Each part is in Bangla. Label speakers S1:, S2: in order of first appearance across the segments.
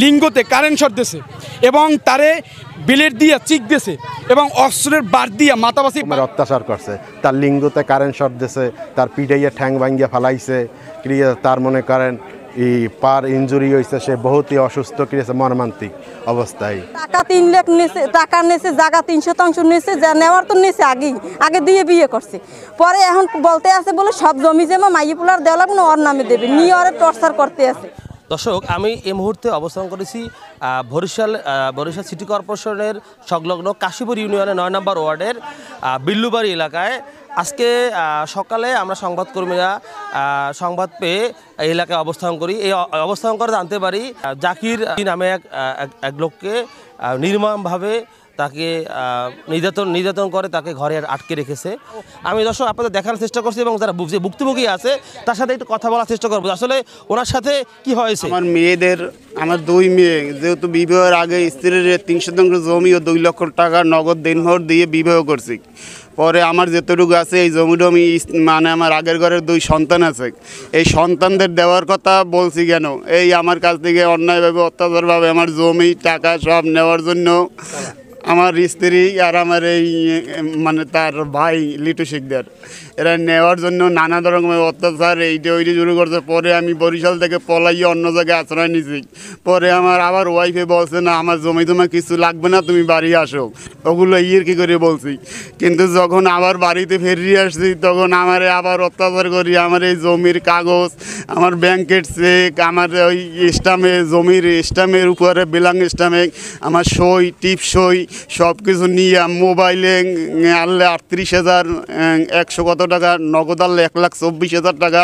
S1: লিঙ্গতে কারেন্ট শট দিয়েছে এবং তারে বিলেট দিয়ে চিক দিয়েছে এবং অস্ত্রের বার দিয়ে মাথাবাসি
S2: অত্যাচার করছে, তার লিঙ্গতে কারেন্ট শট দিয়েছে, তার পিঠাইয়া ঠ্যাং ভাঙ্গিয়া ফেলাইছে, তার মনে করেন এই পার ইঞ্জুরি হয়েছে, সে বহুতই অসুস্থ করেছে মর্মান্তিক অবস্থায়।
S3: টাকা 3 লাখ নিয়েছে, টাকা নিয়েছে, জায়গা 3% নিয়েছে, যা নেওয়ার তো নিয়েছে আগে দিয়ে বিয়ে করছে, পরে এখন বলতে আছে বলে সব জমি জমা মাইয়ে পোলার দেওয়া লাগবে না, ওর নামে দেবে, নিয়ে ওরা টর্চার করতে আছে।
S4: দর্শক, আমি এই মুহূর্তে অবস্থান করেছি বরিশাল সিটি কর্পোরেশনের সংলগ্ন কাশীপুর ইউনিয়নের 9 নম্বর ওয়ার্ডের বিল্লুবাড়ি এলাকায়। আজকে সকালে আমরা সংবাদকর্মীরা সংবাদ পেয়ে এই এলাকায় অবস্থান করি। এই অবস্থান করে জানতে পারি জাকির নামে এক লোককে নির্মমভাবে তাকে নির্যাতন করে তাকে ঘরে আটকে রেখেছে। আমি দর্শক আপনাদের দেখার চেষ্টা করছি এবং যারা ভুক্তভোগী আছে তার সাথে একটু কথা বলার চেষ্টা করবো, আসলে ওনার সাথে কি হয়েছে।
S5: আমার 2 মেয়ে যেহেতু বিবাহের আগে স্ত্রীর 300 জমি ও 2 লক্ষ টাকা নগদ দেনমোহর দিয়ে বিবাহ করছি। পরে আমার যেতটুকু আছে এই জমি মানে আমার আগের ঘরের 2 সন্তান আছে, এই সন্তানদের দেওয়ার কথা বলছি কেন, এই আমার কাছ থেকে অন্যায়ভাবে অত্যাচারভাবে আমার জমি টাকা সব নেওয়ার জন্য আমার স্ত্রী আর আমার এই মানে তার ভাই লিটু শিকদার এরা নেওয়ার জন্য নানা রকমের অত্যাচার এইটা ওইটা শুরু করছে। পরে আমি বরিশাল থেকে পলাইয়ে অন্য জায়গায় আশ্রয় নিয়েছি। পরে আমার আবার ওয়াইফে বলছে না আমার জমি জমা কিছু লাগবে না, তুমি বাড়ি আসো, ওগুলো কি করে বলছি। কিন্তু যখন আবার বাড়িতে ফিরিয়ে আসছি তখন আমার আবার অত্যাচার করি, আমার এই জমির কাগজ, আমার ব্যাংকের চেক, আমার ওই স্টামে জমির স্টামের উপরে বিলাং স্টামে আমার সই টিপ সই সব কিছু নিয়ে মোবাইলে আনলে 38,100 কত টাকা, নগদ আনলে 1,24,000 টাকা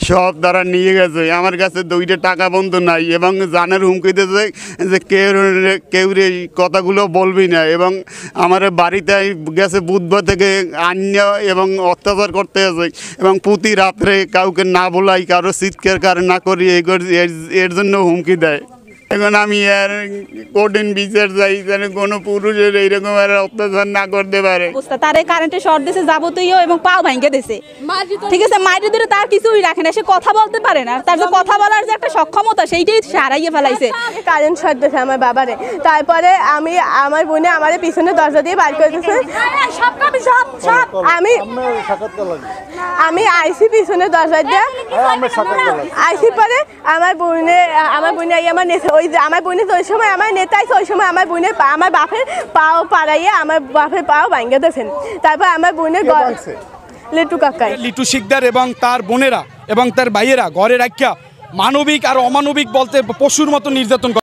S5: সব দ্বারা নিয়ে গেছে। আমার কাছে 2টা টাকা বন্ধ নাই এবং জানের হুমকি দিয়েছে যে কেউ এই কথাগুলো বলবি না, এবং আমার বাড়িতে গেছে বুধবার থেকে আন্য এবং অত্যাচার করতে আছে এবং প্রতি রাত্রে কাউকে না বলাই কারো চিৎকার না করি এর জন্য হুমকি দেয়। এখন আমি আর কঠিন বিচার চাই যেন কোনো পুরুষের এইরকম আর অত্যাচার না করতে পারে।
S6: তার এই কারেন্টে শর্ট দিয়েছে যাবতীয় এবং পাও ভেঙে দিয়েছে, ঠিক আছে, মাইরে ধরে তার কিছুই রাখে না, সে কথা বলতে পারে না, তার যে কথা বলার যে একটা সক্ষমতা সেইটাই হারাইয়ে ফেলাইছে।
S7: কারেন্ট শর্ট দিয়েছে আমার বাবারে, তারপরে আমি আমার বোনে আমার পিছনে দরজা দিয়ে বাইর করে দিয়েছে, আমি আইসি পিছনে দরজা দিয়ে আইসি পরে আমার বোনে আমার ওই যে আমার বোনের ওই সময় আমার নেতাইছে, ওই সময় আমার বোনের আমার বাপের পাও পাড়াইয়া আমার বাপের পাও ভাঙ্গে দিয়েছেন। তারপর আমার বোনের লিটু কাকাই
S1: লিটু শিকদার এবং তার বোনেরা এবং তার ভাইয়েরা ঘরে রাখিয়া মানবিক আর অমানবিক বলতে পশুর মতো নির্যাতন